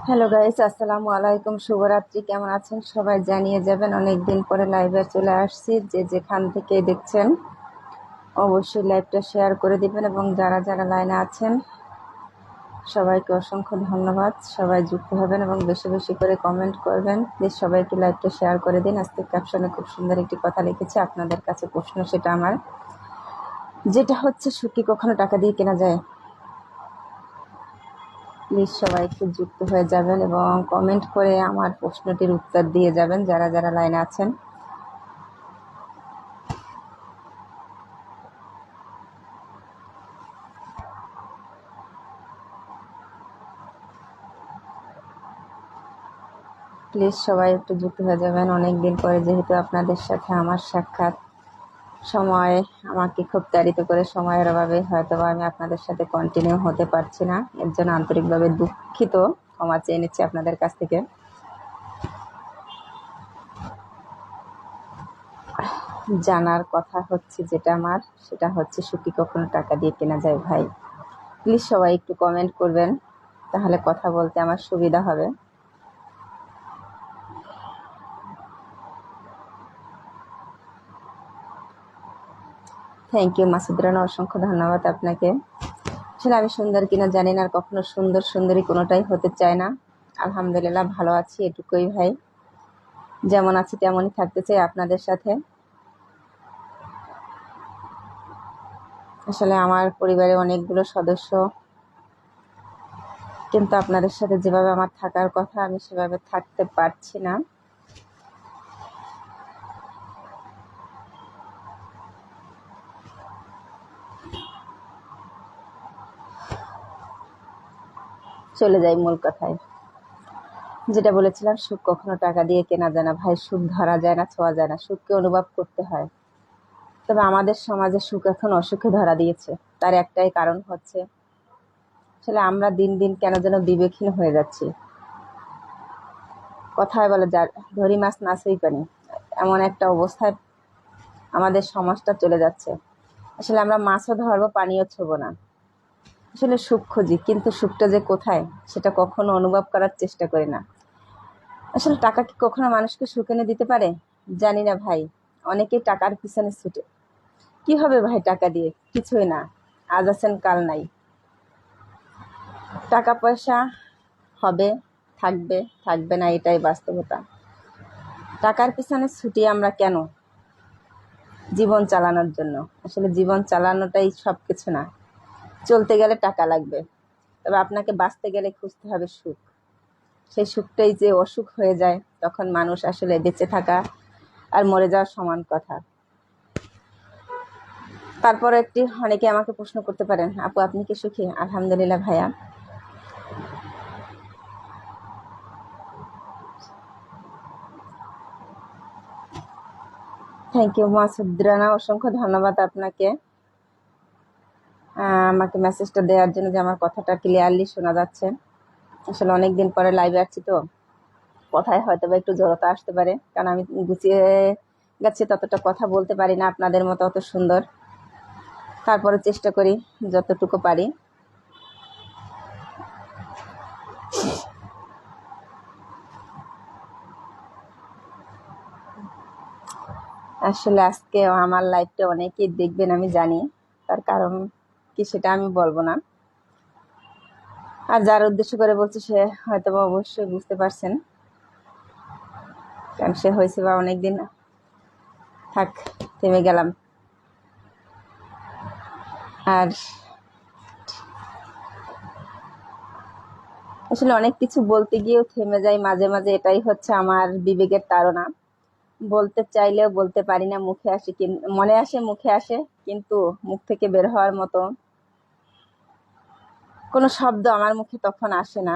Hello guys, আসসালামু আলাইকুম। শুভরাত্রি। কেমন আছেন সবাই জানিয়ে যাবেন। অনেকদিন পরে লাইভে চলে আসছি। যে যেখান থেকে দেখছেন অবশ্যই লাইভটা শেয়ার করে দিবেন এবং যারা যারা লাইনে আছেন সবাইকে অসংখ্য ধন্যবাদ। সবাই যুক্ত হবেন এবং বেশি বেশি করে কমেন্ট করবেন। প্লিজ সবাইকে লাইভটা শেয়ার করে দিন। আজকে ক্যাপশনে খুব সুন্দর একটি কথা লিখেছি, আপনাদের কাছে প্রশ্ন সেটা আমার, যেটা হচ্ছে সুখ কি কখনো টাকা দিয়ে কেনা যায়? প্লিজ সবাই একটু যুক্ত হয়ে যাবেন এবং কমেন্ট করে আমার প্রশ্নটির উত্তর দিয়ে যাবেন যারা যারা লাইনে আছেন। প্লিজ সবাই একটু যুক্ত হয়ে যাবেন। অনেক দিন পরে যেহেতু আপনাদের সাথে আমার সাক্ষাৎ, সময় আমাকে খুব তাড়িত করে, সময়ের অভাবে হয়তো আমি আপনাদের সাথে কন্টিনিউ হতে পারছি না। এর জন্য আন্তরিকভাবে দুঃখিত, ক্ষমা চেয়ে নিচ্ছি আপনাদের কাছ থেকে। জানার কথা হচ্ছে যেটা আমার, সেটা হচ্ছে সুখী কখনো টাকা দিয়ে কেনা যায়? ভাই প্লিজ সবাই একটু কমেন্ট করবেন, তাহলে কথা বলতে আমার সুবিধা হবে। থ্যাংক ইউ মাসুদ রানা, অসংখ্য ধন্যবাদ আপনাকে। আসলে আমি সুন্দর কিনা জানি না, আর কখনো সুন্দর সুন্দরী কোনোটাই হতে চায় না। আলহামদুলিল্লাহ ভালো আছি, এটুকুই ভাই। যেমন আছি তেমনই থাকতে চাই আপনাদের সাথে। আসলে আমার পরিবারে অনেকগুলো সদস্য, কিন্তু আপনাদের সাথে যেভাবে আমার থাকার কথা আমি সেভাবে থাকতে পারছি না। চলে যাই মূল কথায়, যেটা বলেছিলাম, সুখ কখনো টাকা দিয়ে কেনা যায় না ভাই। সুখ ধরা যায় না, ছোঁয়া যায় না, সুখকে অনুভব করতে হয়। তবে আমাদের সমাজে সুখ এখন অসুখে ধরা দিয়েছে। তার একটাই কারণ হচ্ছে, আসলে আমরা দিন দিন কেন যেন বিবেকহীন হয়ে যাচ্ছি। কথায় বলে যার ধরি মাছ নাচই পানি, এমন একটা অবস্থায় আমাদের সমাজটা চলে যাচ্ছে। আসলে আমরা মাছও ধরবো, পানিও ছোবো না। আসলে সুখ খুঁজি, কিন্তু সুখটা যে কোথায় সেটা কখনো অনুভব করার চেষ্টা করি না। আসলে টাকা কি কখনো মানুষকে সুখ এনে দিতে পারে? জানি না ভাই। অনেকেই টাকার পিছনে ছুটে। কি হবে ভাই টাকা দিয়ে? কিছুই না। আজ আছেন কাল নাই। টাকা পয়সা হবে, থাকবে, থাকবে না, এটাই বাস্তবতা। টাকার পিছনে ছুটি আমরা কেন? জীবন চালানোর জন্য। আসলে জীবন চালানোটাই সব কিছু না। চলতে গেলে টাকা লাগবে, তবে আপনাকে বাঁচতে গেলে খুঁজতে হবে সুখ। সেই সুখটাই যে অসুখ হয়ে যায়, তখন মানুষ আসলে বেঁচে থাকা আর মরে যাওয়ার সমান কথা। তারপরে অনেকে আমাকে প্রশ্ন করতে পারেন, আপু আপনি কি সুখী? আলহামদুলিল্লাহ ভাইয়া। থ্যাংক ইউ মাসুদ রানা, অসংখ্য ধন্যবাদ আপনাকে আমাকে মেসেজটা দেওয়ার জন্য, যে আমার কথাটা ক্লিয়ারলি শোনা যাচ্ছে। আসলে অনেকদিন পরে লাইভে আসছি তো কথায় হয়তো বা একটু জড়তা আসতে পারে, কারণ আমি গুছিয়ে গেছি, ততটা কথা বলতে পারি না আপনাদের মতো অত সুন্দর। তারপরে চেষ্টা করি যতটুকু পারি। আসলে আজকে আমার লাইভটা অনেকেই দেখবেন আমি জানি, তার কারণ কি সেটা আমি বলবো না। আর যার উদ্দেশ্য করে বলছি সে হয়তো বা অবশ্যই বুঝতে পারছেন, কারণ সে হয়েছে বা অনেকদিন। থাক, থেমে গেলাম। আর আসলে অনেক কিছু বলতে গিয়েও থেমে যাই মাঝে মাঝে, এটাই হচ্ছে আমার বিবেকের তাড়না। বলতে চাইলেও বলতে পারি না, মুখে আসে, মনে আসে, মুখে আসে, কিন্তু মুখ থেকে বের হওয়ার মতো কোনো শব্দ আমার মুখে তখন আসে না।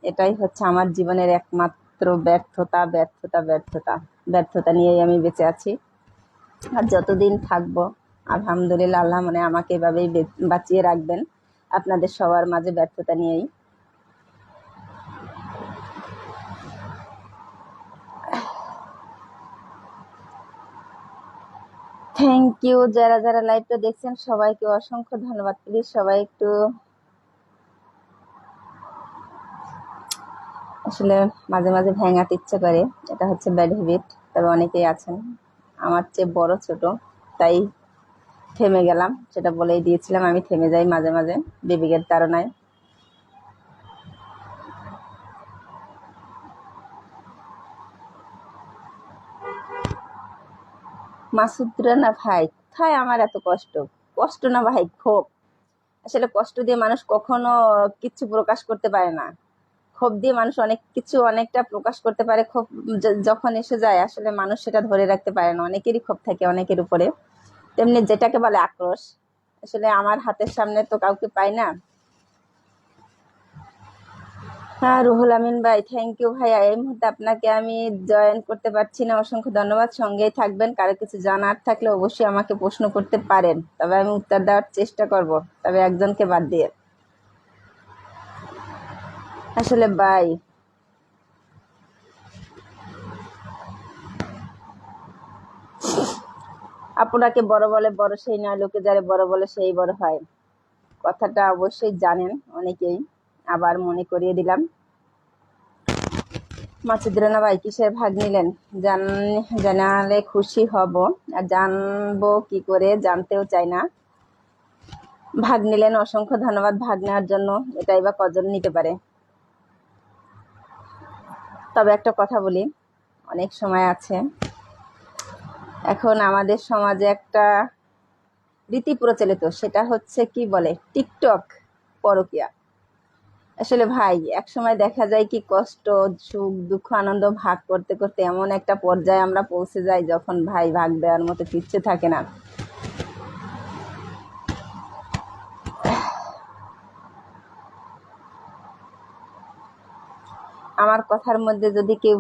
এটাই হচ্ছে আমার জীবনের একমাত্র ব্যর্থতা, ব্যর্থতা, ব্যর্থতা। ব্যর্থতা নিয়েই আমি বেঁচে আছি, আর যতদিন থাকবো আলহামদুলিল্লাহ আল্লাহ মানে আমাকে এভাবেই বাঁচিয়ে রাখবেন আপনাদের সবার মাঝে, ব্যর্থতা নিয়েই। থ্যাংক ইউ যারা যারা লাইভটা দেখছেন সবাইকে অসংখ্য ধন্যবাদ। প্লিজ সবাই একটু আসলে মাঝে মাঝে ভেঙাতে ইচ্ছে করে, এটা হচ্ছে ব্যাড হ্যাবিট। তবে অনেকেই আছেন আমার চেয়ে বড় ছোট, তাই থেমে গেলাম, সেটা বলেই দিয়েছিলাম। আমি থেমে যাই মাঝে মাঝে বিবেকের তাড়নায়। মাসুদ রানা ভাই, কোথায় আমার এত কষ্ট? কষ্ট না ভাই, ক্ষোভ। আসলে কষ্ট দিয়ে মানুষ কখনো কিছু প্রকাশ করতে পারে না। ক্ষোভ দিয়ে মানুষ অনেক কিছু অনেকটা প্রকাশ করতে পারে। ক্ষোভ যখন এসে যায় আসলে মানুষ সেটা ধরে রাখতে পারে না। অনেকেরই ক্ষোভ থাকে অনেকের উপরে, তেমনি যেটাকে বলে আক্রোশ। আসলে আমার হাতের সামনে তো কাউকে পাই না। হ্যাঁ রুহুল আমিন ভাই, থ্যাংক ইউ ভাইয়া। এই মুহূর্তে আপনাকে আমি জয়েন করতে পারছি না, অসংখ্য ধন্যবাদ। সঙ্গেই থাকবেন, কারো কিছু জানার থাকলে অবশ্যই আমাকে প্রশ্ন করতে পারেন, তবে আমি উত্তর দেওয়ার চেষ্টা করব, তবে একজনকে বাদ দিয়ে। আসলে ভাই আপনাকে বড় বলে বড় সেই নয়, লোকে যারে বড় বলে সেই বড় হয়, কথাটা অবশ্যই জানেন অনেকেই, আবার মনে করিয়ে দিলাম। মাসুদ রানা ভাই, কিসের ভাগ নিলেন? জানালে খুশি হব, আর জানবো কি করে, জানতেও চাই না। ভাগ নিলেন, অসংখ্য ধন্যবাদ ভাগ নেওয়ার জন্য। এটাই বা কজন নিতে পারে? তবে একটা কথা বলি, অনেক সময় আছে। এখন আমাদের সমাজে একটা রীতি প্রচলিত, সেটা হচ্ছে কি বলে, টিকটক পরকিয়া। আসলে ভাই এক সময় দেখা যায় কি, কষ্ট সুখ দুঃখ আনন্দ ভাগ করতে করতে এমন একটা পর্যায়ে আমরা পৌঁছে যাই যখন ভাই ভাগ দেওয়ার মতো কিচ্ছু থাকে না। আমার কথার মধ্যে যদি কেউ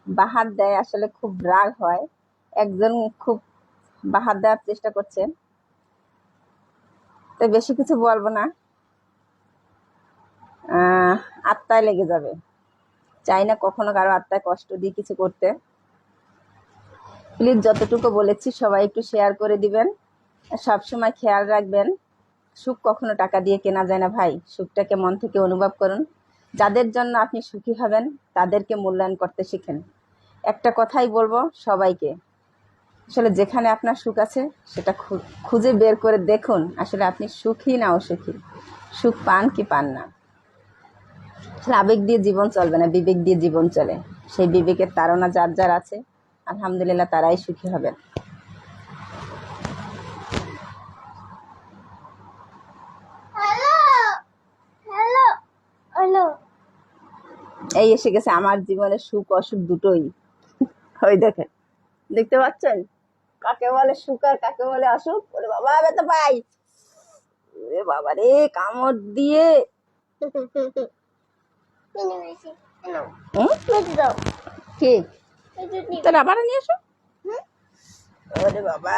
বাহাত দেয় আসলে খুব রাগ হয়। একজন খুব বাহাত দেওয়ার চেষ্টা করছে, তো বেশি কিছু বলবো না, আত্মায় লেগে যাবে। চাই না কখনো কারো আত্মায় কষ্ট দিয়ে কিছু করতে। প্লিজ যতটুকু বলেছি সবাই একটু শেয়ার করে দিবেন। সবসময় খেয়াল রাখবেন, সুখ কখনো টাকা দিয়ে কেনা যায় না ভাই। সুখটাকে মন থেকে অনুভব করুন। যাদের জন্য আপনি সুখী হবেন তাদেরকে মূল্যায়ন করতে শিখেন। একটা কথাই বলবো সবাইকে, আসলে যেখানে আপনার সুখ আছে সেটা খুঁজে বের করে দেখুন, আসলে আপনি সুখী না অসুখী, সুখ পান কি পান না। আসলে আবেগ দিয়ে জীবন চলবে না, বিবেক দিয়ে জীবন চলে। সেই বিবেকের তাড়না যার যার আছে আলহামদুলিল্লাহ তারাই সুখী হবেন। এই এসে গেছে আমার জীবনে সুখ অসুখ দুটোই। ওই দেখেন, দেখতে পাচ্ছেন কাকে বলে সুখ আর কাকে বলে অসুখ? ওরে বাবা, আমি তো পাই, ওরে বাবা রে, কামড় দিয়ে। কি তোর আবার নিয়ে আসো? ওরে বাবা।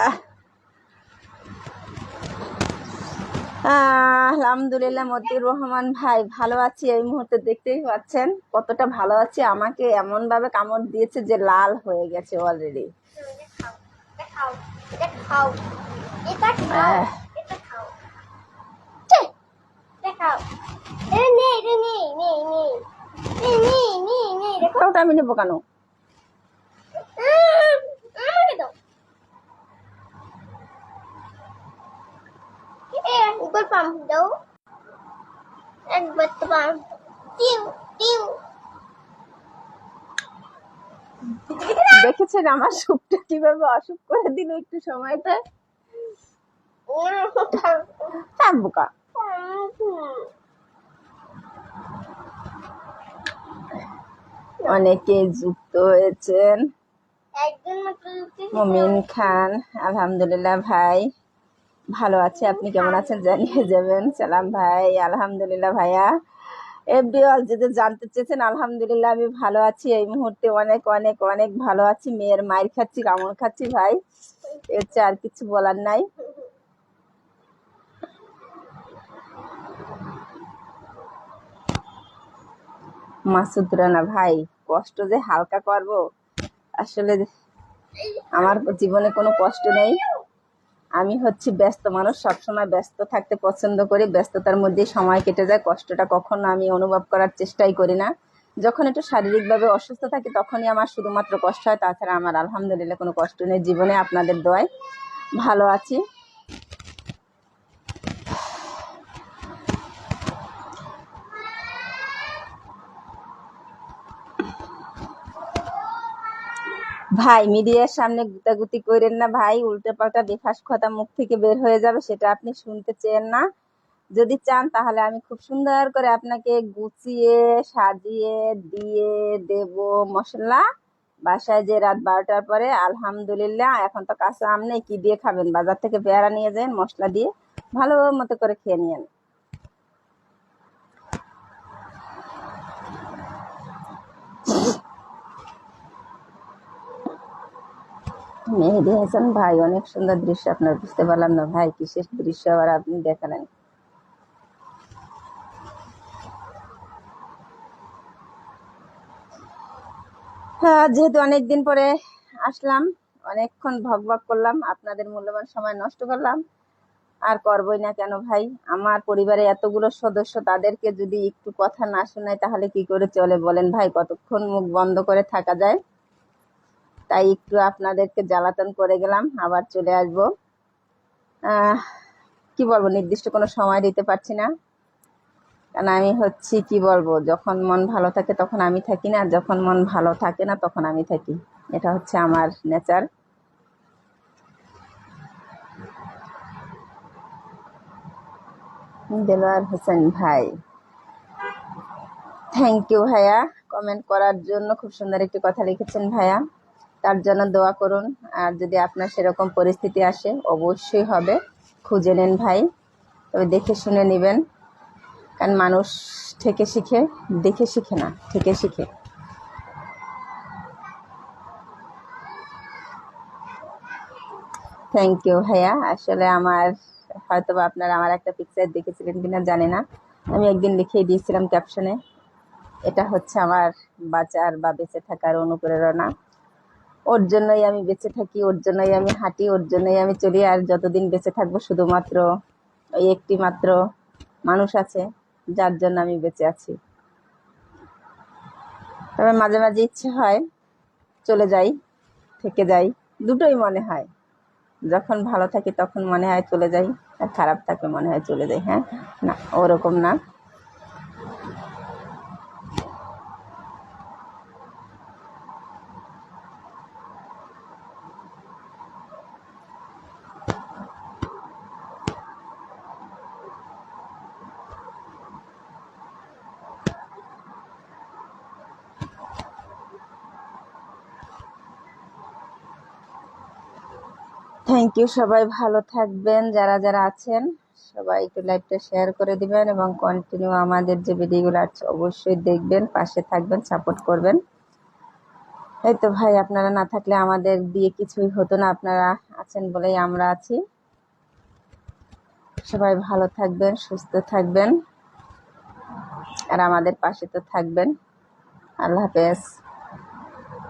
আলহামদুলিল্লাহ মতিউর রহমান ভাই, ভালো আছি এই মুহূর্তে। দেখতেই পাচ্ছেন কতটা ভালো আছি। আমাকে এমন ভাবে কামড় দিয়েছে যে লাল হয়ে গেছে অলরেডি। আমি নেবো কেন? একবার পাম্প দাও, একবার তো পাম্প। দেখেছেন আমার সুখটা কিভাবে অসুখ করে দিল একটু সময়তে। বোকা, অনেকে যুক্ত হয়েছেন। মুমিন খান, আলহামদুলিল্লাহ ভাই ভালো আছে, আপনি কেমন আছেন জানিয়ে যাবেন। সালাম ভাই, আলহামদুলিল্লাহ ভাইয়া। এভরিওয়ান যদি জানতে চেয়েছেন, আলহামদুলিল্লাহ আমি ভালো আছি এই মুহূর্তে, অনেক অনেক অনেক ভালো আছি। মেয়ের মায়ের খাচ্ছি, কামড় খাচ্ছি ভাই, এর চেয়ে আর কিছু বলার নাই। মাসুদ রানা ভাই, কষ্ট যে হালকা করব, আসলে আমার জীবনে কোনো কষ্ট নেই। আমি হচ্ছি ব্যস্ত মানুষ, সবসময় ব্যস্ত থাকতে পছন্দ করি, ব্যস্ততার মধ্যে সময় কেটে যায়। কষ্টটা কখনো আমি অনুভব করার চেষ্টাই করি না। যখন একটু শারীরিকভাবে অসুস্থ থাকি তখনই আমার শুধুমাত্র কষ্ট হয়, তাছাড়া আমার আলহামদুলিল্লাহ কোনো কষ্ট নেই জীবনে। আপনাদের দোয়ায় ভালো আছি। ভাই মিডিয়ার সামনে গুতাগুতি করেন না ভাই, উল্টো পাল্টা বেফাস কথা মুখ থেকে বের হয়ে যাবে, সেটা আপনি শুনতে চেন না। যদি চান তাহলে আমি খুব সুন্দর করে আপনাকে গুছিয়ে সাজিয়ে দিয়ে দেব মশলা বাসায়, যে রাত 12টার পরে আলহামদুলিল্লাহ। এখন তো কাঁচা আম নেই, কি দিয়ে খাবেন? বাজার থেকে পেয়ারা নিয়ে যান, মশলা দিয়ে ভালো মতো করে খেয়ে নিয়েন। মেহেদি হাসান ভাই, অনেক সুন্দর দৃশ্য। আপনার বুঝতে পারলাম না ভাই, কিসের দৃশ্য আবার আপনি দেখালেন? হ্যাঁ, যেহেতু অনেকদিন পরে আসলাম, অনেকক্ষণ ভক করলাম, আপনাদের মূল্যবান সময় নষ্ট করলাম। আর করবই না কেন ভাই? আমার পরিবারে এতগুলো সদস্য, তাদেরকে যদি একটু কথা না শোনায় তাহলে কি করে চলে বলেন ভাই? কতক্ষণ মুখ বন্ধ করে থাকা যায়? তাই একটু আপনাদেরকে জ্বালাতন করে গেলাম, আবার চলে আসবো। কি বলবো, নির্দিষ্ট কোনো সময় দিতে পারছি না, কারণ আমি হচ্ছি কি বলবো, যখন মন ভালো থাকে তখন আমি থাকি না, যখন মন ভালো থাকে না তখন আমি থাকি। এটা হচ্ছে আমার নেচার। দেলোয়ার হোসেন ভাই, থ্যাংক ইউ ভাইয়া কমেন্ট করার জন্য। খুব সুন্দর একটি কথা লিখেছেন ভাইয়া, তার জন্য দোয়া করুন। আর যদি আপনার সেরকম পরিস্থিতি আসে, অবশ্যই হবে, খুঁজে নেন ভাই, তবে দেখে শুনে নেবেন, কারণ মানুষ থেকে শিখে, দেখে শিখে না, থেকে শিখে। থ্যাংক ইউ ভাইয়া। আসলে আমার, হয়তো বা আপনারা আমার একটা পিকচার দেখেছিলেন কিনা জানি না, আমি একদিন লিখিয়ে দিয়েছিলাম ক্যাপশনে, এটা হচ্ছে আমার বাঁচার বা বেঁচে থাকার অনুপ্রেরণা। ওর জন্যই আমি বেঁচে থাকি, ওর জন্যই আমি হাঁটি, ওর জন্যই আমি চলি। আর যতদিন বেঁচে থাকবো শুধুমাত্র ওই একটি মাত্র মানুষ আছে যার জন্য আমি বেঁচে আছি। তবে মাঝে মাঝে ইচ্ছে হয় চলে যাই, থেকে যাই, দুটোই মনে হয়। যখন ভালো থাকি তখন মনে হয় চলে যাই, আর খারাপ থাকলে মনে হয় চলে যাই। হ্যাঁ, না ওরকম না। থ্যাংক ইউ, সবাই ভালো থাকবেন, যারা যারা আছেন সবাই একটু লাইভটা শেয়ার করে দিবেন এবং কন্টিনিউ আমাদের যে ভিডিওগুলো আছে অবশ্যই দেখবেন, পাশে থাকবেন, সাপোর্ট করবেন। এই তো ভাই, আপনারা না থাকলে আমাদের দিয়ে কিছুই হতো না, আপনারা আছেন বলেই আমরা আছি। সবাই ভালো থাকবেন, সুস্থ থাকবেন, আর আমাদের পাশে তো থাকবেন। আল্লাহ হাফেজ।